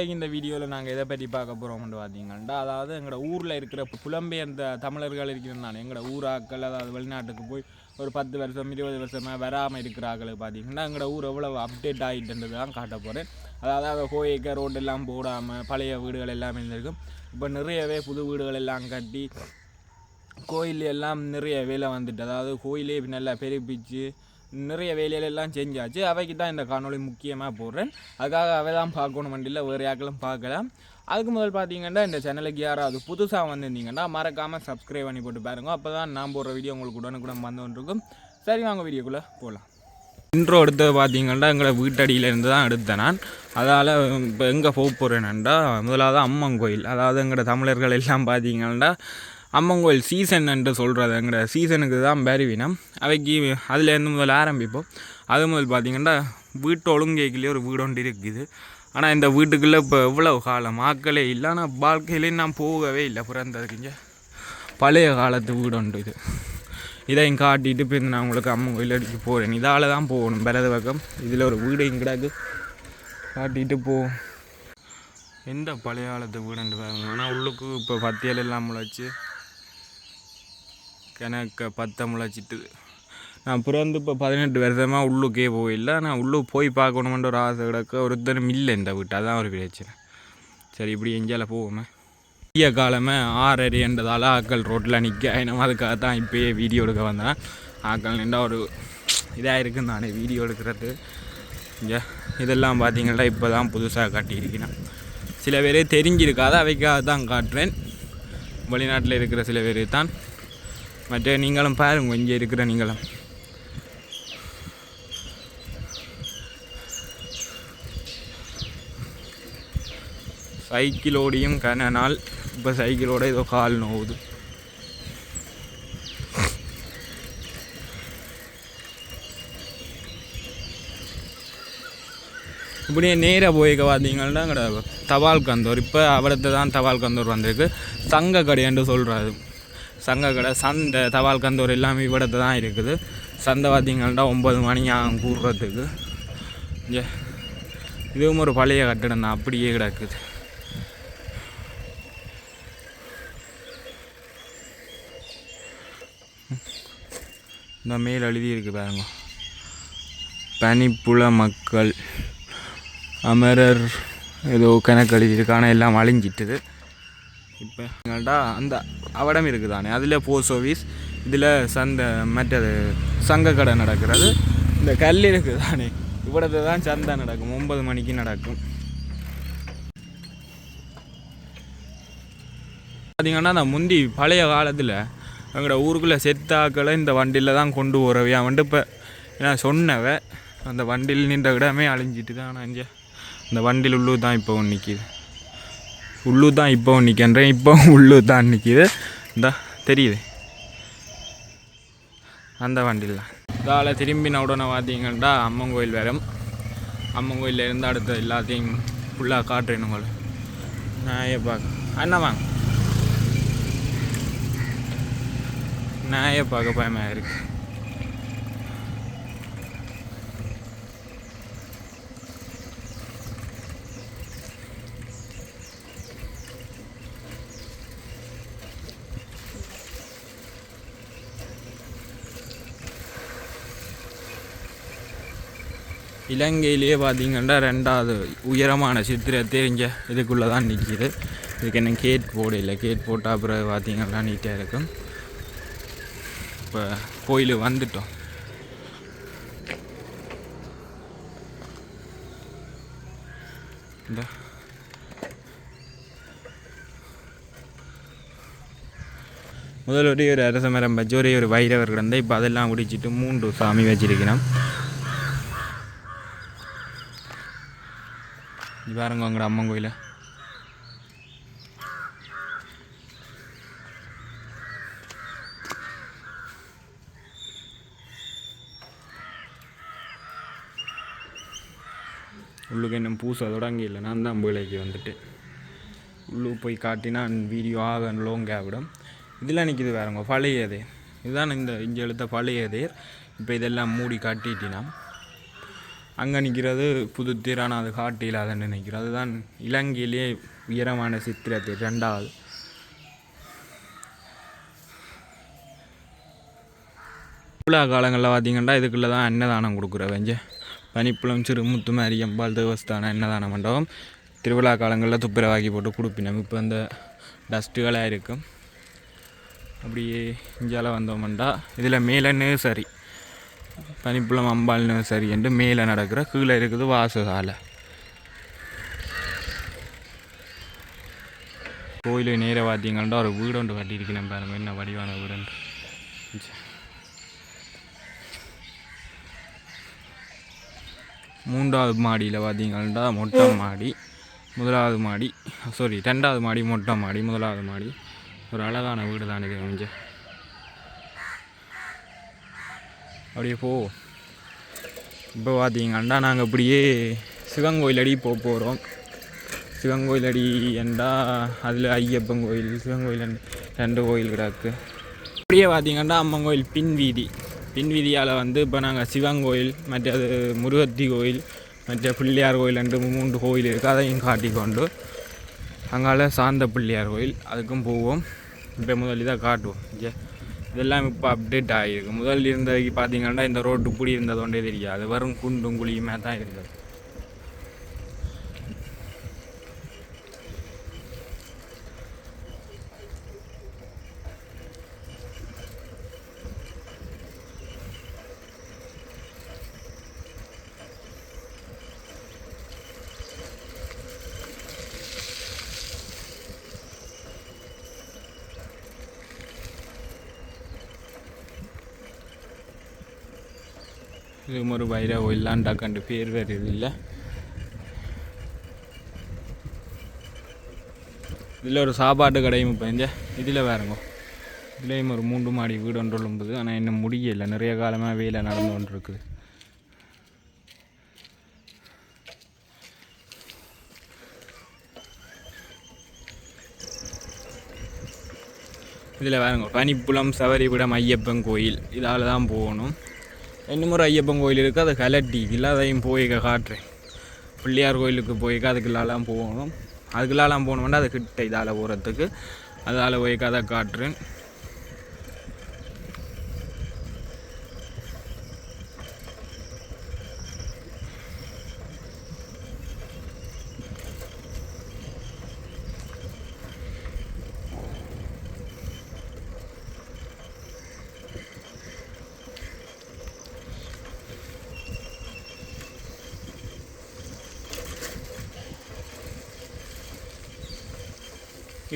இன்றைக்கு இந்த வீடியோவில் நாங்கள் எதை பற்றி பார்க்க போகிறோம்னு பார்த்தீங்கன்னா, அதாவது எங்களோட ஊரில் இருக்கிற புலம்பெயர்ந்த தமிழர்கள் இருக்கிறனால எங்களோட ஊராக்கள், அதாவது வெளிநாட்டுக்கு போய் ஒரு 10 வருஷம் 20 வருஷமாக வராமல் இருக்கிறார்களுக்கு பார்த்தீங்கன்னா எங்களோட ஊர் எவ்வளோ அப்டேட் ஆகிட்டுன்றது தான் காட்ட போகிறேன். அதாவது கோயிக்க ரோடு எல்லாம் போடாமல் பழைய வீடுகள் எல்லாமே இருந்திருக்கும். இப்போ நிறையவே புது வீடுகள் எல்லாம் கட்டி கோயில் எல்லாம் நிறைய வேலை வந்துட்டு, அதாவது கோயிலே நல்லா பெருப்பிச்சு நிறைய வேலையிலெல்லாம் செஞ்சாச்சு. அவைக்கு தான் இந்த காணொலி முக்கியமாக போடுறேன். அதுக்காக அவை தான் பார்க்கணும் வண்டியில் வேறு யாருக்கெல்லாம் பார்க்கலாம். அதுக்கு முதல் பார்த்தீங்கன்னா இந்த சேனலுக்கு யாராவது புதுசாக வந்திருந்தீங்கன்னா மறக்காமல் சப்ஸ்கிரைப் பண்ணி போட்டு பாருங்க. அப்போ தான் நான் போடுற வீடியோ உங்களுக்கு உடனுக்குடன் வந்துருக்கும். சரி, வாங்க வீடியோக்குள்ளே போகலாம். இன்ட்ரோ எடுத்தது பார்த்தீங்கன்னா எங்களை வீட்டடியிலேருந்து தான் எடுத்தேன் நான். அதால் இப்போ எங்கே போக போகிறேன்னாண்டா, முதலாவது அம்மன் கோயில், அதாவது எங்களோட தமிழர்கள் எல்லாம் பார்த்தீங்கன்னா அம்மன் கோயில் சீசன் என்று சொல்கிறது எங்களோட சீசனுக்கு தான் பேருவினம். அவைக்கு அதுலேருந்து முதல்ல ஆரம்பிப்போம். அது முதல் பார்த்திங்கன்னா வீட்டு ஒழுங்கைக்குள்ளேயே ஒரு வீடு ஒன்று இருக்குது. ஆனால் இந்த வீட்டுக்குள்ளே இப்போ எவ்வளோ காலம் ஆக்களே இல்லை. ஆனால் வாழ்க்கையிலேயும் நான் போகவே இல்லை. பிறந்ததுக்குங்க பழைய காலத்து வீடு ஒன்று இது. இதையும் காட்டிட்டு இப்போ நான் உங்களுக்கு அம்மன் கோயில் அடிக்க போகிறேன். இதால் தான் போகணும் பிறகு பக்கம். இதில் ஒரு வீடு இங்கடாக்கு காட்டிட்டு போவோம். எந்த பழைய காலத்து வீடுன்ட்டு பாருங்க. ஆனால் உள்ளுக்கு இப்போ பத்தியல் எல்லாம் முளைச்சி கிணக்க 10 முளைச்சிட்டு. நான் பிறந்து இப்போ 18 வருஷமாக உள்ளுக்கே போயில்லை. ஆனால் உள்ளுக்கு போய் பார்க்கணுமென்ற ஒரு ஆசை கிடக்க ஒருத்தரும் இல்லை இந்த வீட்டு. அதான் ஒரு பிரச்சனை. சரி, இப்படி எங்கேயால போவோமே. பெரிய காலமே 6:30 ஆக்கள் ரோட்டில் நிற்க. நம்ம அதுக்காக தான் இப்போயே வீடியோ எடுக்க வந்தேன். ஆக்கள் நின்றா ஒரு இதாக இருக்குன்னு நானே வீடியோ எடுக்கிறது. இங்கே இதெல்லாம் பார்த்தீங்கன்னா இப்போ தான் புதுசாக காட்டியிருக்கேன். சில பேர் தெரிஞ்சிருக்காது, அவைக்காக தான் காட்டுறேன். வெளிநாட்டில் இருக்கிற சில பேர் தான். மற்ற நீங்களும் பாருங்க, இங்கே இருக்கிற நீங்களும். சைக்கிளோடையும் கன நாள் இப்போ சைக்கிளோட ஏதோ கால் நோவுது. இப்படியே நேராக போய்க்க பார்த்தீங்கன்னா எங்களோட தபால் கந்தூர். இப்போ அவரத்தை தான் தபால் கந்தூர் வந்திருக்கு. சங்க கடைன்னு சொல்கிறாரு. சங்க கடை, சந்தை, தபால் கந்தூர் எல்லாமே இவ்விடத்தை தான் இருக்குது. சந்தை பார்த்திங்கன்னா 9 மணி ஆகும் கூடுறதுக்கு. இங்கே இதுவும் ஒரு பழைய கட்டிடம் தான், அப்படியே கிடக்குது. இந்த மேல் எழுதி இருக்குது பாருங்க, பனிப்புல மக்கள் அமரர் ஏதோ கணக்கு எழுதியிருக்கு. ஆனால் எல்லாம் அழிஞ்சிட்டுது. இப்போ எங்கள்டா அந்த அவடம் இருக்குதானே, அதில் போஸ்ட் ஆஃபீஸ், இதில் சந்தை, மற்றது சங்க கடை நடக்கிறது. இந்த கல் இருக்குது தானே, இவ்வளவு தான் சந்தை நடக்கும். 9 மணிக்கு நடக்கும். பார்த்திங்கன்னா அந்த முந்தி பழைய காலத்தில் எங்களோட ஊருக்குள்ளே செத்தாக்களை இந்த வண்டியில் தான் கொண்டு போகிறவையா வந்துட்டு. இப்போ நான் சொன்னவ அந்த வண்டியில் நின்ற இடமே அழிஞ்சிட்டு தான். ஆனால் இங்கே அந்த வண்டியில் உள்ளூர் தான் இப்போ நிற்கிது. உள்ளூர் தான் இப்போ நிற்கின்றேன். இப்போ உள்ளூர் தான் நிற்கிது. இந்த தெரியுது அந்த வண்டியில். இதால் திரும்பின உடனே பார்த்தீங்கன்னா அம்மன் கோயில் வரும். அம்மன் கோயிலில் இருந்து அடுத்த எல்லாத்தையும் ஃபுல்லாக காட்டுறேன் உங்களுக்கு. நாயை பார்க்க அண்ணா வாங்க. நாயை பார்க்க பயமாக இருக்குது. இலங்கையிலேயே பார்த்திங்கன்னா 2வது உயரமான சித்திரை தெரிஞ்ச இதுக்குள்ளே தான் நிற்கிது. இதுக்கு என்ன கேட் போர்டு இல்லை. கேட் போட்டால் அப்புறம் பார்த்திங்கன்னா நீட்டாக இருக்கும். இப்போ கோயில் வந்துட்டோம். இந்த முதல் ஒரே ஒரு அரச மரம் வச்சு ஒரே ஒரு வைரவர் கிடந்த. இப்போ அதெல்லாம் முடிச்சுட்டு 3 சாமி வச்சிருக்கிறோம். இது பாருங்க உங்களோட அம்மன் கோயிலை. உள்ளுக்கு இன்னும் பூசை தொடங்கி இல்லை. நான் தான் வேலைக்கு வந்துட்டு உள்ளுக்கு போய் காட்டினா வீடியோ ஆக லோங் ஆகிடும். இதெல்லாம் நிற்கிது வேறுங்க பழையதே. இதுதான் இந்த இங்கே எழுத்த பழையதே. இப்போ இதெல்லாம் மூடி காட்டிட்டினா அங்கே நிற்கிறது புதுத்தீரான அது காட்டில் அதுன்னு நிற்கிறது. அதுதான் இலங்கையிலேயே உயரமான சித்திரத்தேர் 2வது. திருவிழா காலங்களில் பார்த்திங்கன்னா இதுக்குள்ளே தான் அன்னதானம் கொடுக்குறவங்க. பனிப்புலம் சிறு முத்துமாரியம்பாள் தேவஸ்தானம் அன்னதான மண்டபம் திருவிழா காலங்களில் துப்புரவாக்கி போட்டு கொடுப்பினோம். இப்போ அந்த டஸ்ட்டுகளாக இருக்கும். அப்படியே இஞ்சால வந்தோம்டா இதில் மேலே நேசரி பனிப்புலம் அம்பாள் நேசரி என்று மேலே நடக்கிற, கீழே இருக்குது வாசகாலை. கோயிலுக்கு நேராக பார்த்தீங்கன்னா ஒரு வீடு ஒன்று கட்டியிருக்கணும் பாருங்க, என்ன வடிவான வீடுண்டு. 3வது மாடியில் பார்த்தீங்கன்னா மொட்டை மாடி, 1வது மாடி 2வது மாடி மொட்டை மாடி, 1வது மாடி. ஒரு அழகான வீடு தான் இது. கொஞ்சம் அப்படியே இப்போ பார்த்தீங்கன்னா நாங்கள் இப்படியே சிவங்கோயிலடி போகிறோம். சிவங்கோயிலடி என்றால் அதில் ஐயப்பன் கோயில், சிவங்கோயில் 2 கோயில் கிடக்கு. அப்படியே பார்த்தீங்கன்னா அம்மன் கோயில் பின்வீதியால் இப்போ நாங்கள் சிவங்கோயில், மற்றது முருகத்தி கோயில், மற்ற பிள்ளையார் கோயில் 3 கோயில் இருக்குது. அதையும் காட்டிக்கொண்டு அங்கால சாந்த பிள்ளையார் கோயில் அதுக்கும் போவோம். இப்போ முதல் இதாக காட்டுவோம். இதெல்லாம் இப்போ அப்டேட் ஆகிருக்கு. முதல் இருந்ததுக்கு பார்த்தீங்கன்னா இந்த ரோட்டு இப்படி இருந்ததோண்டே தெரியாது, வெறும் குண்டும் குழியுமே தான் இருந்தது. இது ஒரு வைர கோயிலாண்டா கண்டு பேர் வேறு இது இல்லை. இதில் ஒரு சாப்பாட்டு கடையும் இப்போ இதில் வேறுங்க. இதுலேயும் ஒரு 3 மாடி வீடு ஒன்று எழும்புது. ஆனால் இன்னும் முடியலை, நிறைய காலமாக வேலை நடந்து கொண்டு இருக்குது. இதில் வேறுங்க பனிப்புலம் சவரிவிடம் ஐயப்பன் கோயில், இதால் தான் போகணும். இன்னும் ஒரு ஐயப்பன் கோயில் இருக்குது, அதை கலட்டி இல்லை, அதையும் போய் காட்டுறேன். பிள்ளையார் கோயிலுக்கு போய்க்க அதுக்குள்ளாலாம் போகணும். அதுக்குள்ளாலாம் போகணும்னா அது கிட்ட இதால் போகிறதுக்கு, அதால் போய்க்க அதை காட்டுறேன்.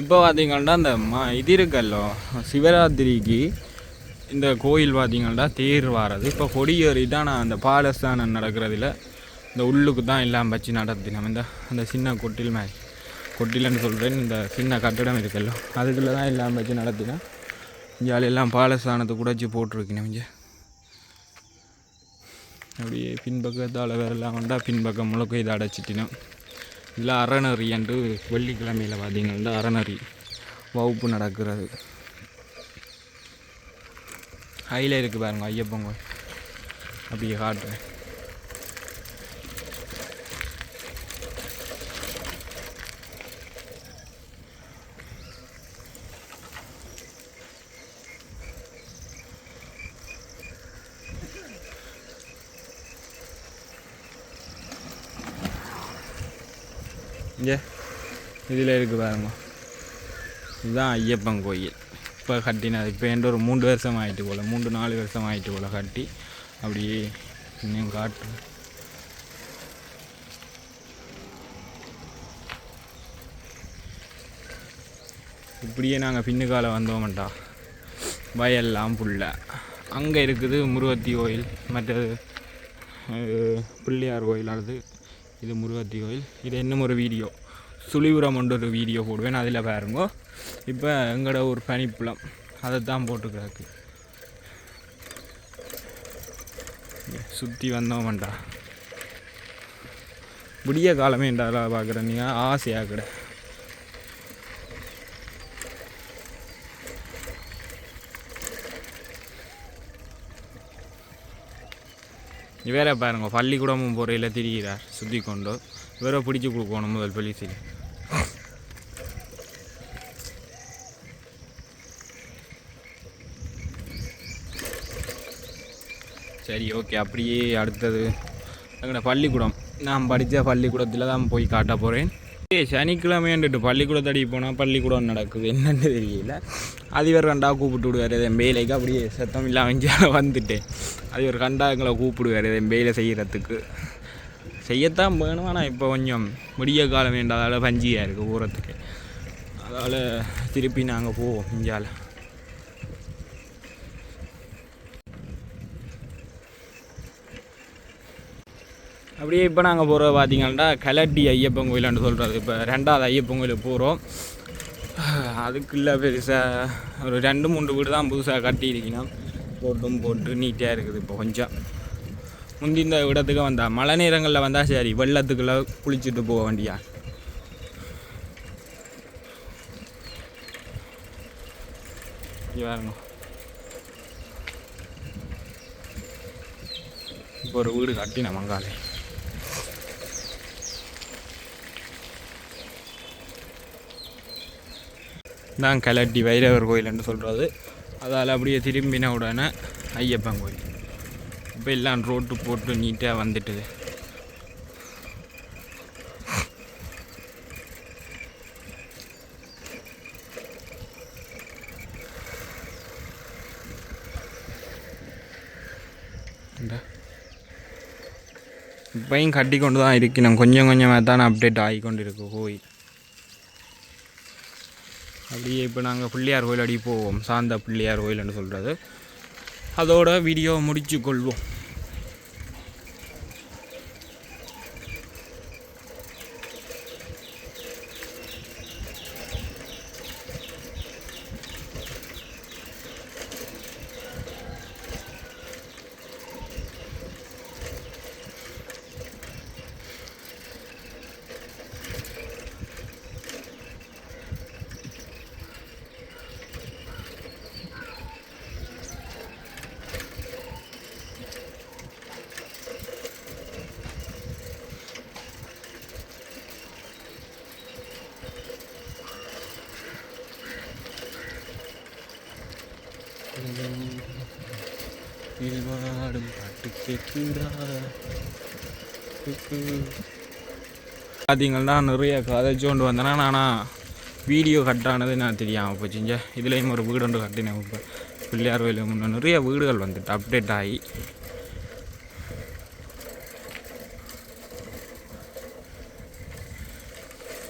இப்போ பார்த்திங்கன்னா இந்த இது இருக்கல்லோ சிவராத்திரிக்கு இந்த கோயில் பார்த்திங்கன்னா தேர் வாரது. இப்போ கொடியேறி தான் நான் அந்த பாலஸ்தானம் நடக்கிறதுல இந்த உள்ளுக்கு தான் எல்லாம் வச்சு நடத்தினோம். அந்த சின்ன கொட்டிலன்னு சொல்கிறேன், இந்த சின்ன கட்டிடம் இருக்கல்லோ அதுக்குள்ளே தான் எல்லாம் வச்சு நடத்தினேன். இங்காலெல்லாம் பாலஸ்தானத்தை கூட வச்சு போட்டிருக்கணும். இங்கே அப்படியே பின்பக்கத்தால் வேறெல்லாம் வந்தால் பின்பக்கம் முழுக்க இதை அடைச்சிட்டினோம். இல்லை அறநறி என்று வெள்ளிக்கிழமையில் பார்த்தீங்கன்னா அறநறி வகுப்பு நடக்கிறது. ஹையில் இருக்குது பாருங்க ஐயப்பன் கோயில், அப்படியே காட்டுறேன். இங்கே இதில் இருக்குது பாருங்க, இதுதான் ஐயப்பன் கோயில். இப்போ கட்டினது இப்போ என்ற ஒரு 3 வருஷம் ஆகிட்டு போல், 3-4 வருஷம் ஆகிட்டு போல் கட்டி. அப்படியே இன்னும் காட்டு. இப்படியே நாங்கள் பின்னுக்கால வந்தோம்டா, வயல்லாம் புல்ல. அங்கே இருக்குது முருகத்தி கோயில், மற்றது பிள்ளையார் கோயில். அது இது முருகத்தி கோயில். இது இன்னும் ஒரு வீடியோ சுழிபுரம் ஒன்று ஒரு வீடியோ போடுவேன், அதில் பாருங்க. இப்போ எங்களோட ஒரு பனிப்புலம் அதை தான் போட்டுக்கிறாக்கு. சுற்றி வந்தோம்டா, விடிய காலமே என்றால பார்க்குறேன். நீங்கள் ஆசையாக கிட இவரை பாருங்க பள்ளிக்கூடமும் போறையில் திரிகிறார் சுற்றி கொண்டு இவரை பிடிச்சி கொடுக்கணும் முதல் போலீஸில். சரி ஓகே. அப்படியே அடுத்தது எங்களோட பள்ளிக்கூடம். நான் படித்த பள்ளிக்கூடத்தில் தான் போய் காட்ட போகிறேன். சனிக்கிழமைன்ட்டு பள்ளிக்கூடத்தடி போனால் பள்ளிக்கூடம் நடக்குது என்னென்னு தெரியல. அதிவர் கண்டா கூப்பிட்டு விடுவார் என் வேலைக்கு. அப்படியே சத்தம் இல்லாமல் வந்துட்டேன். அதிவர் கண்டா எங்களை கூப்பிடுவார் என் வேலை செய்கிறதுக்கு. செய்யத்தான் வேணும். ஆனால் இப்போ கொஞ்சம் விடிய காலம் வேண்டாதால் பஞ்சியாக இருக்குது ஊரத்துக்கு. அதால் திருப்பி நாங்கள் போவோம் இஞ்சால். அப்படியே இப்போ நாங்கள் போகிற பார்த்திங்கன்னா கலட்டி ஐயப்பன் கோயிலான்னு சொல்கிறது. இப்போ 2வது ஐயப்பன் கோயிலுக்கு போகிறோம். அதுக்குள்ளே பெருசாக ஒரு 2-3 வீடு தான் புதுசாக கட்டியிருக்கணும். போட்டும் போட்டு நீட்டாக இருக்குது. இப்போ கொஞ்சம் முந்தி இந்த இடத்துக்கு வந்தால் மழை நேரங்களில் வந்தால் சரி வெள்ளத்துக்குள்ளே குளிச்சுட்டு போக வேண்டியா. பாருங்க இப்போ ஒரு வீடு கட்டின மங்காலே. தான் கலட்டி வைரவர் கோயில்னு சொல்கிறது. அதால் அப்படியே திரும்பின உடனே ஐயப்பன் கோயில். இப்போ எல்லாம் ரோட்டு போட்டு நீட்டாக வந்துட்டுது. இப்பையும் கட்டி கொண்டு தான் இருக்கணும். கொஞ்சம் கொஞ்சமாக தான் அப்டேட் ஆகிக்கொண்டு இருக்கு கோயில். அப்படியே இப்போ நாங்கள் பிள்ளையார் கோயில் அடி போவோம். சாந்த பிள்ளையார் கோயில்னு சொல்கிறது. அதோட வீடியோ முடிச்சு கொள்வோம். பார்த்தீங்கன்னா நிறைய கதைச்சு கொண்டு வந்தேன்னா ஆனால் வீடியோ கட்டானது நான் தெரியாமல் போச்சுங்க. இதுலேயும் ஒரு வீடு ஒன்று கட்டினேன். இப்போ பிள்ளையார் கோயில் முன்னே நிறைய வீடுகள் வந்துட்டு அப்டேட் ஆகி.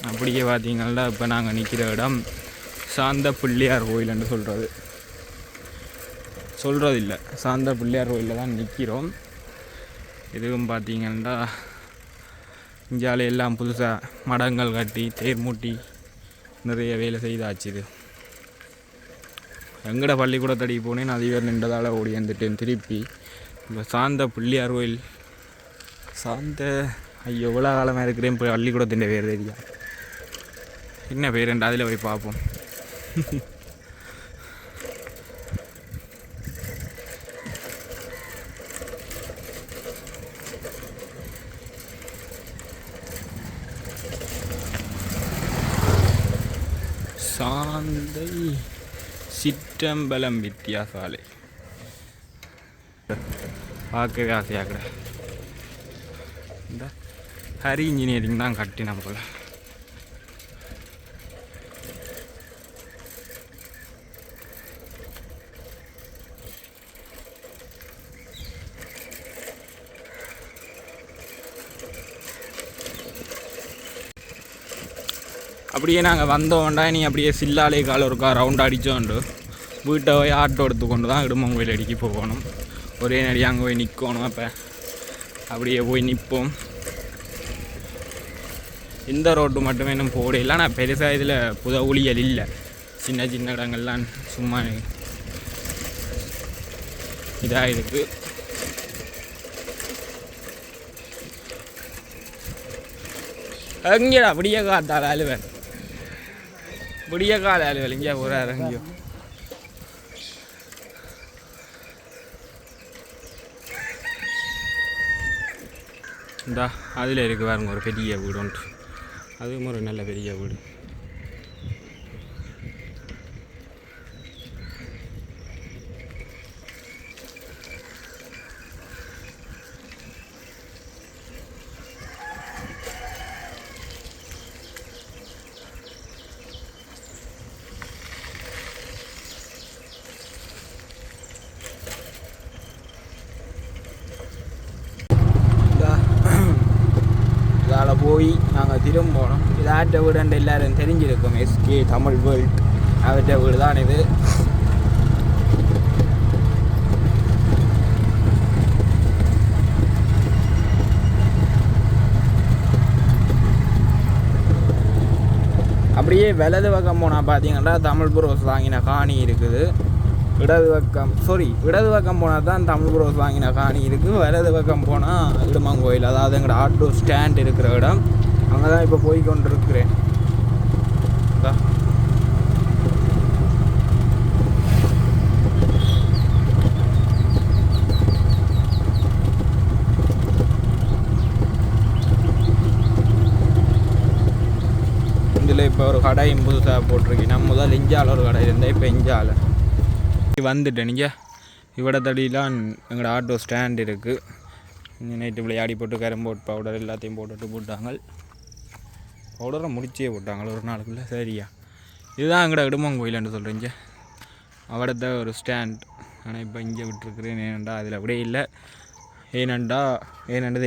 அப்படியே பார்த்தீங்கன்னா இப்போ நாங்கள் நிற்கிற இடம் சாந்த பிள்ளையார் கோயில்னு சொல்கிறது இல்லை, சாந்த பிள்ளையார் கோயிலில் தான் நிற்கிறோம். இதுவும் பார்த்தீங்கன்னா இஞ்சாலே எல்லாம் புதுசாக மடங்கள் கட்டி தேர் மூட்டி நிறைய வேலை செய்தாச்சு. இது எங்கட பள்ளிக்கூடத்தடி போனேன். அதிகம் நின்றதால் ஓடி வந்துட்டேன் திருப்பி. இப்போ சாந்த பிள்ளையார் கோயில் சாந்த ஐயோ எவ்வளோ காலமாக இருக்கிறேன். இப்போ பள்ளிக்கூடத்தின் பேர் தெரியா என்ன பேருண்டு அதில் போய் பார்ப்போம். சாந்தை சிற்றம்பலம் வித்தியாசாலை பார்க்கவே ஆசையாக. இந்த ஹரி இன்ஜினியரிங் தான் கட்டினோம் போல. அப்படியே நாங்கள் வந்தோம்டா நீ அப்படியே சில்லாலே கால ஒருக்கா ரவுண்ட் அடித்தோண்டு வீட்டை போய் ஆட்டோ எடுத்து கொண்டு தான் இடுமன் கோயில் அடிக்கி போகணும். ஒரே நடி அங்கே போய் நிற்கணும். அப்போ அப்படியே போய் நிற்போம். இந்த ரோட்டு மட்டுமே இன்னும் போடையில. ஆனால் பெருசாக இதில் புத ஊழியல் இல்லை. சின்ன சின்ன இடங்கள்லாம் சும்மா இதாக இருக்குது. எங்கேடா விடிய காத்தால் அலுவல் விடிய கால அலுவல் இங்கே ஒரு இறங்கியோ. இந்த அதில் இருக்குது பாருங்க ஒரு பெரிய வீடு ஒன்று, அதுவும் ஒரு நல்ல பெரிய வீடு. இதால் போய் நாங்கள் திரும்பணும். இது ஆட்ட வீடுன்ற எல்லோரும் தெரிஞ்சிருக்கோம், எஸ்கே தமிழ் வேர்ல்ட் அவற்ற வீடு தான் இது. அப்படியே வலது பக்கம் போனால் பார்த்தீங்கன்னா தமிழ் புரோஸ் வாங்கின காணி இருக்குது. இடது பக்கம் போனால் தான் தமிழ் புரோஸ் வாங்கின காணி இருக்குது. வலது பக்கம் போனால் இடுமங்கோயில், அதாவது எங்களோட ஆட்டோ ஸ்டாண்ட் இருக்கிற இடம், அங்கே தான் இப்போ போய் கொண்டு இருக்கிறேன். இதில் இப்போ ஒரு கடையும் புதுசாக போட்டிருக்கேன். நம்ம முதல் இஞ்சால் ஒரு கடை இருந்தால் இப்போ இஞ்சால் வந்துட்டேன். நீங்கள் இவ்வளத்தடியெலாம் எங்களோட ஆட்டோ ஸ்டாண்ட் இருக்குது. இங்கே நைட்டு விளையாடி போட்டு கேரம்போர்ட் பவுடர் எல்லாத்தையும் போட்டாங்க. பவுடரை முடிச்சே போட்டாங்க ஒரு நாளுக்குள்ளே. சரியா, இதுதான் எங்களோட இடுமங்கோயில்னு சொல்கிறீங்க. அவடத்த ஒரு ஸ்டாண்ட். ஆனால் இப்போ இங்கே விட்டுருக்குறேன். ஏனண்டா அதில் அப்படியே இல்லை. ஏனண்டா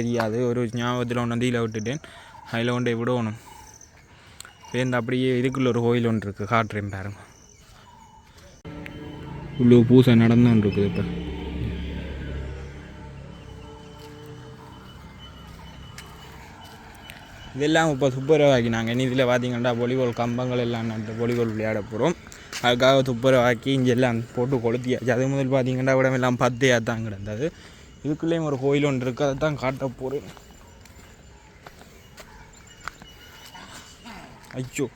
தெரியாது, ஒரு ஞாபகத்தில் ஒன்று தீயில் விட்டுட்டேன். அதில் கொண்டே விடணும். பேருந்து அப்படியே இதுக்குள்ள ஒரு கோயில் ஒன்று இருக்குது, காட்டுறேன் பாருங்க. இவ்வளோ பூசை நடந்துன்னு இருக்குது. இப்போ இதெல்லாம் இப்போ துப்புரவாக்கினாங்க. இதில் பார்த்தீங்கன்னா வாலிபால் கம்பங்கள் எல்லாம் நட்டு வாலிபால் விளையாட போகிறோம். அதுக்காக துப்புரவாக்கி இங்கே எல்லாம் போட்டு கொளுத்தியாச்சு. அது முதல் பார்த்தீங்கன்னா உடம்பெல்லாம் பத்தையாக தான் கிடந்தது. இதுக்குள்ளேயும் ஒரு கோயில் ஒன்று இருக்குது, அதை தான் காட்ட போகிறேன். ஐயோ,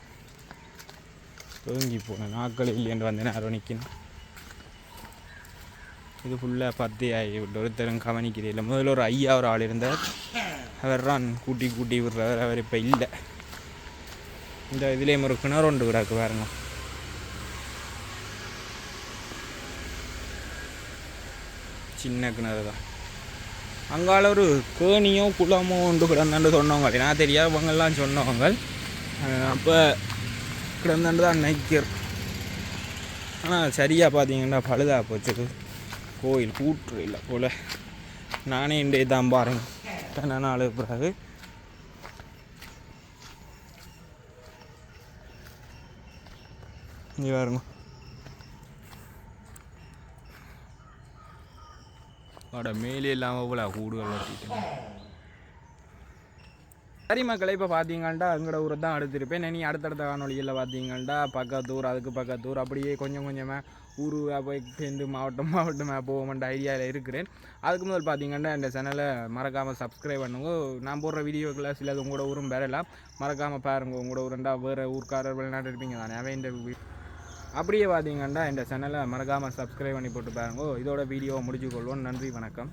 ஒதுங்கி போனேன். நாட்கள் இல்லைன்னு வந்தேன். அரவணைக்கணும். இது ஃபுல்லாக பத்தி ஆகி விட்டு ஒருத்தரும் கவனிக்கிறீங்கள. முதல்ல ஒரு ஐயா ஒரு ஆள் இருந்தார், அவர் தான் கூட்டி விடுறவர். அவர் இப்போ இல்லை. இந்த இதுலேயும் ஒரு கிணறு ஒன்று கிடக்கு பாருங்க. சின்ன கிணறு தான். அங்கால ஒரு கேணியோ குளமோ ஒன்று கிடந்தாண்டு சொன்னவங்க, நான் தெரியாது, அவங்கெல்லாம் சொன்னவங்க. அப்போ கிடந்தாண்டு தான் நினைக்கிறேன். ஆனால் சரியாக பார்த்தீங்கன்னா பழுதாக போச்சு. கோயில் கூற்று இல்லை போல். நானே இன்றைய தான் பாருங்க எத்தனை நாள் பிறகு. இங்கே பாருங்க, மேலே இல்லாமல் போல கூடுகள் வட்டிட்டு. சரி மக்களை, இப்போ பார்த்தீங்கள்டா எங்களோட ஊரை தான் அடுத்திருப்பேன். நீ அடுத்தடுத்த காணொலிகளில் பார்த்தீங்கள்டா பக்கத்தூர், அதுக்கு பக்கத்தூர், அப்படியே கொஞ்சம் கொஞ்சமாக ஊருவாக போய் சேர்ந்து மாவட்டமாக போவோம்ன்ற ஐடியாவில் இருக்கிறேன். அதுக்கு முதல் பார்த்தீங்கன்னா இந்த சேனலை மறக்காமல் சப்ஸ்கிரைப் பண்ணுங்க. நான் போடுற வீடியோக்களை சிலது உங்களோட ஊரும் வரலாம், மறக்காமல் பாருங்க. உங்களோட ஊருண்டா வேறு ஊர்க்காரர் வெளிநாட்டு இருப்பீங்க தானே, அவன் இந்த அப்படியே பார்த்தீங்கன்னா இந்த சேனலை மறக்காமல் சப்ஸ்கிரைப் பண்ணி போட்டு பாருங்க. இதோட வீடியோவை முடிச்சுக்கொள்வோம். நன்றி, வணக்கம்.